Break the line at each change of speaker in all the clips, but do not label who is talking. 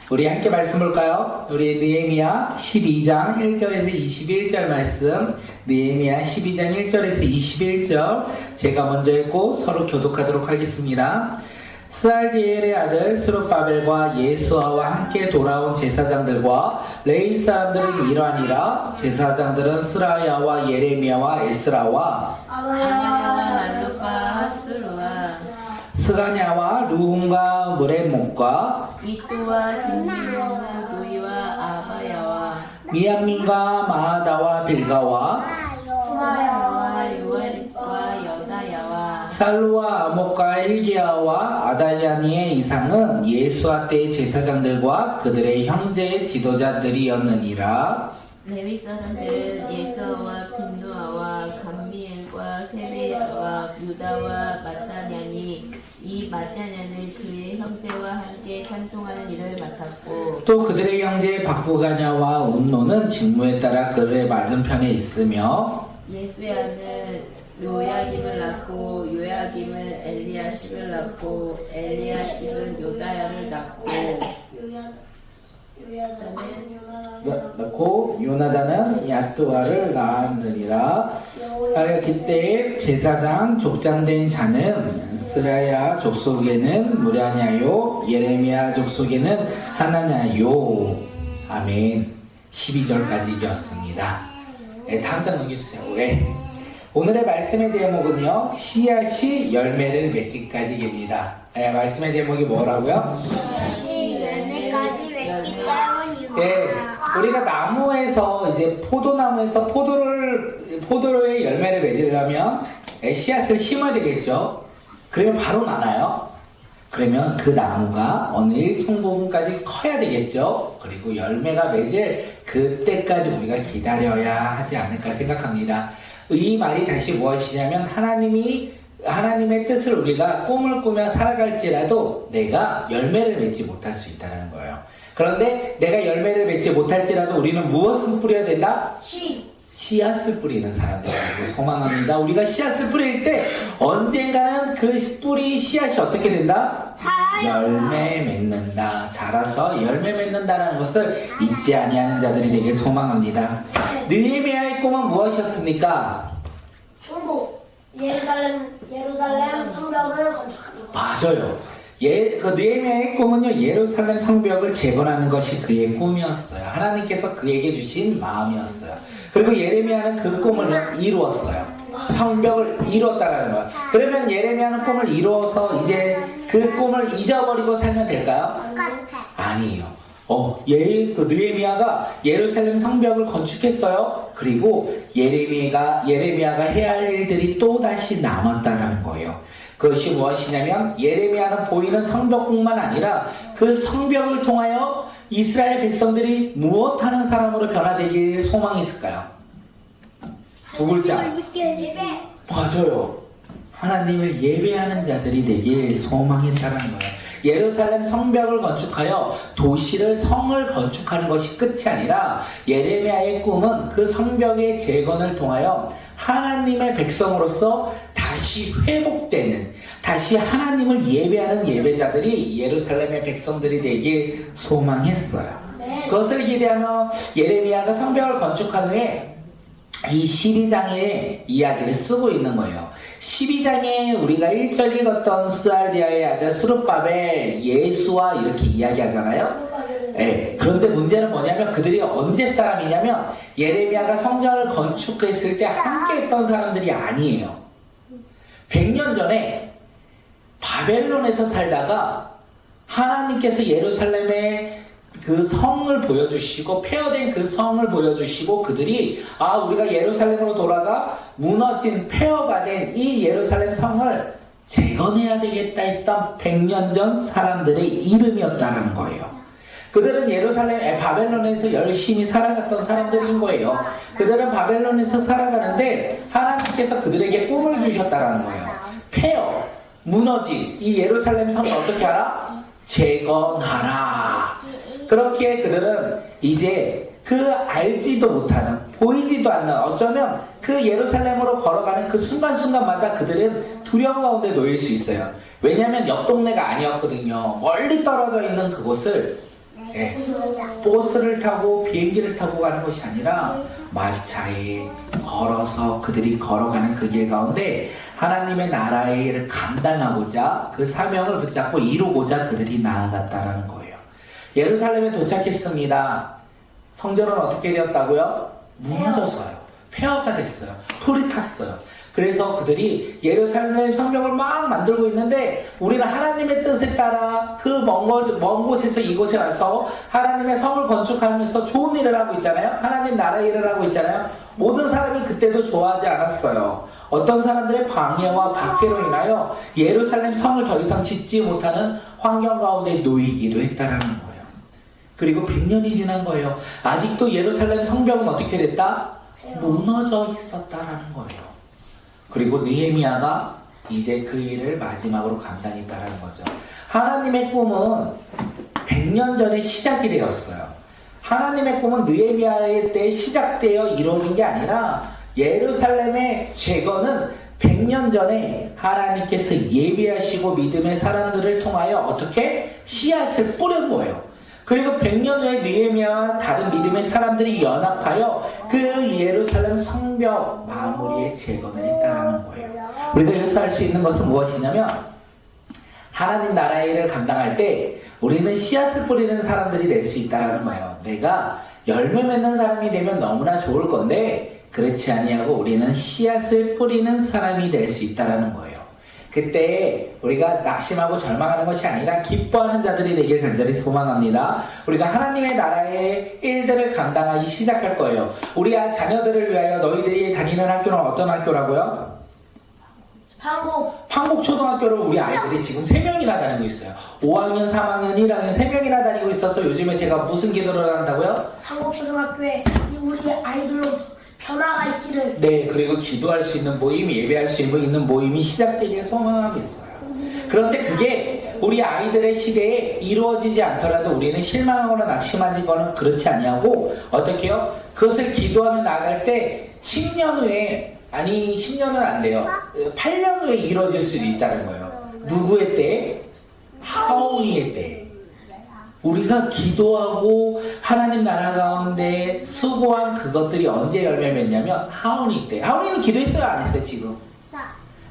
우리 함께 말씀 볼까요? 우리 느헤미야 12장 1절에서 21절 말씀, 느헤미야 12장 1절에서 21절 제가 먼저 읽고 서로 교독하도록 하겠습니다. 스알디엘의 아들 스룹바벨과 예수아와 함께 돌아온 제사장들과 레위 사람들은 이러하니라. 제사장들은 스라야와 예레미야와 에스라와
아가야와 말루카 하스루와
스가냐와 루훔과 무레목과
이뚜와 딘디와 누이와 아바야와
미얀민과 마하다와 빌가와
수마야와 유엘과 여다야와
살루와 아목과 일기야와 아다야니의 이상은 예수아 때의 제사장들과 그들의 형제 지도자들이었느니라.
레위 사람들은 예사와 빈누아와 감미엘과 세베야와 유다와 마타냐니 이 마타냐는 그의 형제와 함께 찬송하는 일을 맡았고
또 그들의 형제 박부가냐와 음노는 직무에 따라 그들의 맞은편에 있으며
예수야는 요야김을 낳고 요야김은 엘리야십을 낳고 엘리야십은 요다야를 낳고
낳고 요나단은 야뚜아를 낳았느니라. 그때에 제사장 족장된 자는 스라야 족속에는 무랴냐요 예레미야 족속에는 하나냐요. 아멘. 12절까지였습니다. 네, 다음 장 넘겨주세요. 네. 오늘의 말씀의 제목은요, 씨앗이 열매를 맺기까지입니다. 네, 말씀의 제목이 뭐라고요?
열매까지 맺기 때문이구나.
네, 우리가 나무에서 이제 포도나무에서 포도로의 열매를 맺으려면 씨앗을 심어야 되겠죠. 그러면 바로 나나요? 그러면 그 나무가 어느 일정 부분까지 커야 되겠죠. 그리고 열매가 맺을 그때까지 우리가 기다려야 하지 않을까 생각합니다. 이 말이 다시 무엇이냐면 하나님의 뜻을 우리가 꿈을 꾸며 살아갈지라도 내가 열매를 맺지 못할 수 있다는 거예요. 그런데 내가 열매를 맺지 못할지라도 우리는 무엇을 뿌려야 된다? 씨앗을 뿌리는 사람들이라고 소망합니다. 우리가 씨앗을 뿌릴 때 언젠가는 그 뿌리 씨앗이 어떻게 된다? 열매 맺는다. 자라서 열매 맺는다는 것을 잊지 아니하는 자들이 되길 소망합니다. 느헤미야의 꿈은 무엇이었습니까?
중국 예루살렘 성벽을 건축합니다.
맞아요. 그 느헤미야의 꿈은요, 예루살렘 성벽을 재건하는 것이 그의 꿈이었어요. 하나님께서 그에게 주신 마음이었어요. 그리고 예레미야는 그 꿈을 이루었어요. 성벽을 이뤘다라는 거예요. 그러면 예레미야는 꿈을 이루어서 이제 그 꿈을 잊어버리고 살면 될까요?
똑같아.
아니에요. 그 느헤미야가 예루살렘 성벽을 건축했어요. 그리고 예레미야가 해야 할 일들이 또다시 남았다라는 거예요. 그것이 무엇이냐면 예레미야는 보이는 성벽뿐만 아니라 그 성벽을 통하여 이스라엘 백성들이 무엇하는 사람으로 변화되길 소망했을까요? 두 글자. 맞아요. 하나님을 예배하는 자들이 되길 소망했다는 거예요. 예루살렘 성벽을 건축하여 도시를 성을 건축하는 것이 끝이 아니라 예레미야의 꿈은 그 성벽의 재건을 통하여 하나님의 백성으로서 다시 회복되는, 다시 하나님을 예배하는 예배자들이 예루살렘의 백성들이 되길 소망했어요. 그것을 기대하며 예레미야가 성벽을 건축한 후에 이 12장의 이야기를 쓰고 있는 거예요. 12장에 우리가 1절 읽었던 스알디아의 아들 스룹바벨, 예수와 이렇게 이야기하잖아요. 네, 그런데 문제는 뭐냐면 그들이 언제 사람이냐면 예레미야가 성전을 건축했을 때 함께 했던 사람들이 아니에요. 100년 전에 바벨론에서 살다가 하나님께서 예루살렘에 그 성을 보여주시고 폐허된 그 성을 보여주시고 그들이 우리가 예루살렘으로 돌아가 무너진 폐허가 된 이 예루살렘 성을 재건해야 되겠다 했던 100년 전 사람들의 이름이었다는 거예요. 그들은 바벨론에서 열심히 살아갔던 사람들인 거예요. 그들은 바벨론에서 살아가는데 하나님께서 그들에게 꿈을 주셨다는 거예요. 폐허, 무너진 이 예루살렘 성을 어떻게 하라? 재건하라. 그렇게 그들은 이제 그 알지도 못하는, 보이지도 않는, 어쩌면 그 예루살렘으로 걸어가는 그 순간순간마다 그들은 두려움 가운데 놓일 수 있어요. 왜냐하면 옆 동네가 아니었거든요. 멀리 떨어져 있는 그곳을 예, 버스를 타고 비행기를 타고 가는 것이 아니라 마차에 걸어서 그들이 걸어가는 그 길 가운데 하나님의 나라의 일을 감당하고자 그 사명을 붙잡고 이루고자 그들이 나아갔다라는 거예요. 예루살렘에 도착했습니다. 성전은 어떻게 되었다고요? 무너졌어요. 폐허가 됐어요. 불이 탔어요. 그래서 그들이 예루살렘 성벽을 막 만들고 있는데 우리는 하나님의 뜻에 따라 그 먼 곳에서 이곳에 와서 하나님의 성을 건축하면서 좋은 일을 하고 있잖아요. 하나님 나라 일을 하고 있잖아요. 모든 사람이 그때도 좋아하지 않았어요. 어떤 사람들의 방해와 박해로 인하여 예루살렘 성을 더 이상 짓지 못하는 환경 가운데 놓이기도 했다라는 거예요. 그리고 100년이 지난 거예요. 아직도 예루살렘 성벽은 어떻게 됐다? 무너져 있었다라는 거예요. 그리고 느헤미야가 이제 그 일을 마지막으로 감당했다라는 거죠. 하나님의 꿈은 100년 전에 시작이 되었어요. 하나님의 꿈은 느헤미야의 때 시작되어 이루어진 게 아니라 예루살렘의 재건은 100년 전에 하나님께서 예비하시고 믿음의 사람들을 통하여 어떻게 씨앗을 뿌린 거예요. 그리고 100년 후에 느헤미야와 다른 믿음의 사람들이 연합하여 그 예루살렘 성벽 마무리에 재건을 했다는 거예요. 우리가 여기서 할 수 있는 것은 무엇이냐면 하나님 나라의 일을 감당할 때 우리는 씨앗을 뿌리는 사람들이 될 수 있다는 거예요. 내가 열매 맺는 사람이 되면 너무나 좋을 건데 그렇지 아니하고 우리는 씨앗을 뿌리는 사람이 될 수 있다는 거예요. 그때 우리가 낙심하고 절망하는 것이 아니라 기뻐하는 자들이 되길 간절히 소망합니다. 우리가 하나님의 나라의 일들을 감당하기 시작할 거예요. 우리 자녀들을 위하여 너희들이 다니는 학교는 어떤 학교라고요? 판곡초등학교를 우리 아이들이 지금 3명이나 다니고 있어요. 5학년, 3학년, 1학년 3명이나 다니고 있어서 요즘에 제가 무슨 기도를 한다고요?
판곡초등학교에 우리 아이들로 변화가 있기를.
네, 그리고 기도할 수 있는 모임, 예배할 수 있는 모임이 시작되길 소망하고 있어요. 그런데 그게 우리 아이들의 시대에 이루어지지 않더라도 우리는 실망하거나 낙심하거나 그렇지 아니하고 어떻게 해요? 그것을 기도하며 나아갈 때 10년 후에, 아니 10년은 안 돼요. 8년 후에 이루어질 수도 있다는 거예요. 누구의 때? 하온이의 때. 우리가 기도하고 하나님 나라 가운데 수고한 그것들이 언제 열매 맺냐면 하온이 때. 하온이는 기도했어요? 안 했어요? 지금?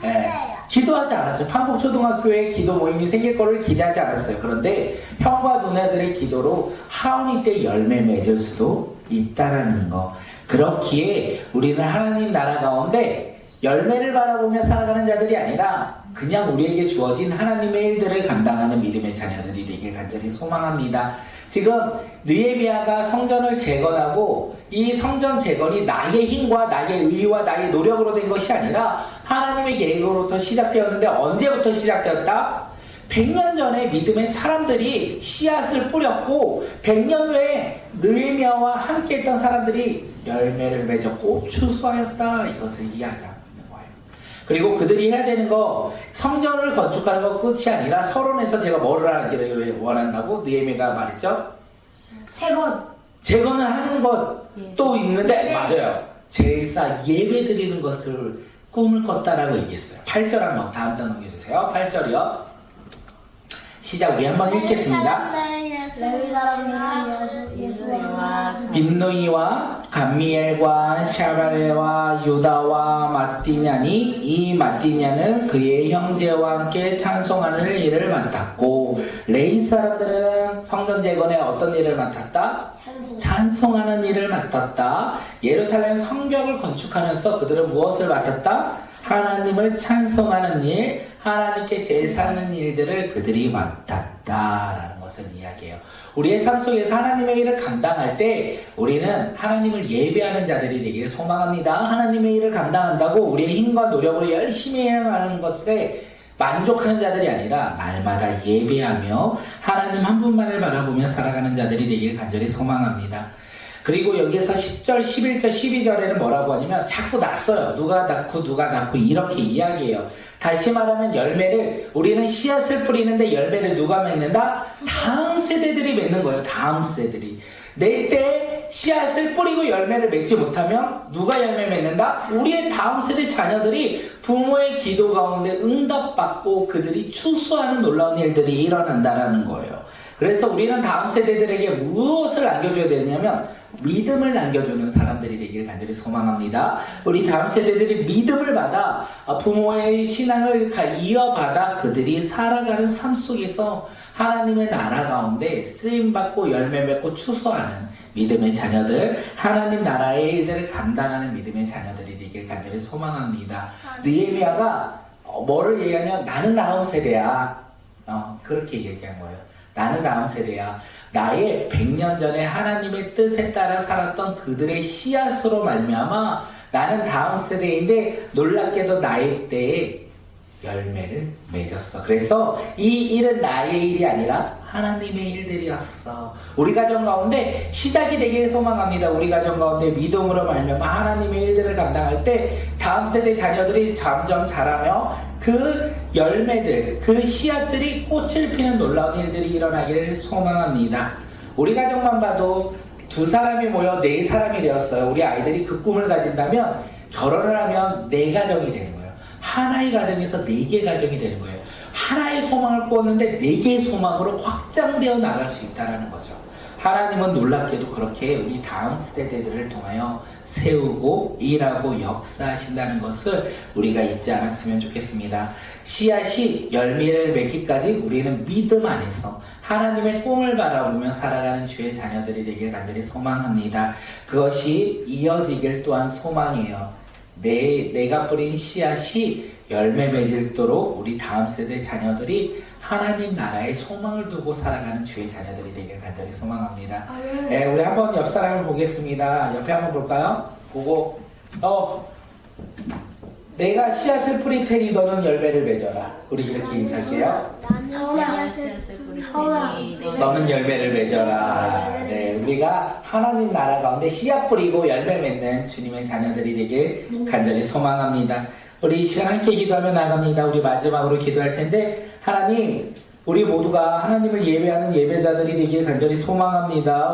네. 기도하지 않았죠. 판곡초등학교에 기도 모임이 생길 거를 기대하지 않았어요. 그런데 형과 누나들의 기도로 하온이 때 열매 맺을 수도 있다라는 거. 그렇기에 우리는 하나님 나라 가운데 열매를 바라보며 살아가는 자들이 아니라 그냥 우리에게 주어진 하나님의 일들을 감당하는 믿음의 자녀들이 되길 간절히 소망합니다. 지금 느헤미야가 성전을 재건하고 이 성전 재건이 나의 힘과 나의 의와 나의 노력으로 된 것이 아니라 하나님의 계획으로부터 시작되었는데 언제부터 시작되었다? 100년 전에 믿음의 사람들이 씨앗을 뿌렸고 100년 후에 느헤미야와 함께 했던 사람들이 열매를 맺었고 추수하였다. 이것을 이야기합니다. 그리고 그들이 해야 되는 거 성전을 건축하는 거 끝이 아니라 서론에서 제가 뭐를 하기를 원한다고 느헤미야가 말했죠? 재건을 하는 것도 있는데 맞아요. 제사 예배 드리는 것을 꿈을 꿨다라고 얘기했어요. 8절 한번 다음 장 넘겨주세요. 8절이요. 시작 우리 한번 읽겠습니다.
레위 사람들은 예수와
빈누이와 감미엘과 샤바레와 유다와 마띠냐니 이 마띠냐는 그의 형제와 함께 찬송하는 일을 맡았고 레위 사람들은 성전 재건에 어떤 일을 맡았다? 찬송하는 일을 맡았다. 예루살렘 성벽을 건축하면서 그들은 무엇을 맡았다? 하나님을 찬송하는 일, 하나님께 제사하는 일들을 그들이 맡았다라는 것을 이야기해요. 우리의 삶 속에서 하나님의 일을 감당할 때 우리는 하나님을 예배하는 자들이 되기를 소망합니다. 하나님의 일을 감당한다고 우리의 힘과 노력으로 열심히 해야 하는 것에 만족하는 자들이 아니라 날마다 예배하며 하나님 한 분만을 바라보며 살아가는 자들이 되기를 간절히 소망합니다. 그리고 여기에서 10절, 11절, 12절에는 뭐라고 하냐면 자꾸 낳았어요. 누가 낳고 이렇게 이야기해요. 다시 말하면 열매를 우리는 씨앗을 뿌리는데 열매를 누가 맺는다? 다음 세대들이 맺는 거예요. 다음 세대들이. 내 때 씨앗을 뿌리고 열매를 맺지 못하면 누가 열매 맺는다? 우리의 다음 세대 자녀들이 부모의 기도 가운데 응답받고 그들이 추수하는 놀라운 일들이 일어난다라는 거예요. 그래서 우리는 다음 세대들에게 무엇을 남겨줘야 되냐면 믿음을 남겨주는 사람들이 되기를 간절히 소망합니다. 우리 다음 세대들이 믿음을 받아 부모의 신앙을 이어받아 그들이 살아가는 삶 속에서 하나님의 나라 가운데 쓰임받고 열매 맺고 추수하는 믿음의 자녀들, 하나님 나라의 일들을 감당하는 믿음의 자녀들이 되길 간절히 소망합니다. 느헤미야가 뭐를 얘기하냐? 나는 다음 세대야. 그렇게 얘기한 거예요. 나는 다음 세대야. 나의 100년 전에 하나님의 뜻에 따라 살았던 그들의 씨앗으로 말미암아 나는 다음 세대인데 놀랍게도 나의 때에 열매를 맺었어. 그래서 이 일은 나의 일이 아니라 하나님의 일들이었어. 우리 가정 가운데 시작이 되기를 소망합니다. 우리 가정 가운데 믿음으로 말미암아 하나님의 일들을 감당할 때 다음 세대 자녀들이 점점 자라며 그 열매들, 그 씨앗들이 꽃을 피는 놀라운 일들이 일어나기를 소망합니다. 우리 가정만 봐도 2사람이 모여 4사람이 되었어요. 우리 아이들이 그 꿈을 가진다면 결혼을 하면 4가정이 되는 거예요. 하나의 가정에서 4개 가정이 되는 거예요. 하나의 소망을 꾸었는데 4개의 소망으로 확장되어 나갈 수 있다는 거죠. 하나님은 놀랍게도 그렇게 우리 다음 세대들을 통하여 세우고 일하고 역사하신다는 것을 우리가 잊지 않았으면 좋겠습니다. 씨앗이 열매를 맺기까지 우리는 믿음 안에서 하나님의 꿈을 바라보며 살아가는 주의 자녀들이 되길 간절히 소망합니다. 그것이 이어지길 또한 소망이에요. 내가 뿌린 씨앗이 열매 맺을도록 우리 다음 세대 자녀들이 하나님 나라의 소망을 두고 살아가는 주의 자녀들이 되길 간절히 소망합니다. 네, 우리 한번 옆 사람을 보겠습니다. 옆에 한번 볼까요? 보고 내가 씨앗을 뿌릴 테니 너는 열매를 맺어라. 우리 이렇게 인사할게요. 너는 열매를 맺어라. 네, 우리가 하나님 나라 가운데 씨앗 뿌리고 열매 맺는 주님의 자녀들이 되길 간절히 소망합니다. 우리 이 시간 함께 기도하며 나갑니다. 우리 마지막으로 기도할 텐데 하나님, 우리 모두가 하나님을 예배하는 예배자들이 되길 간절히 소망합니다.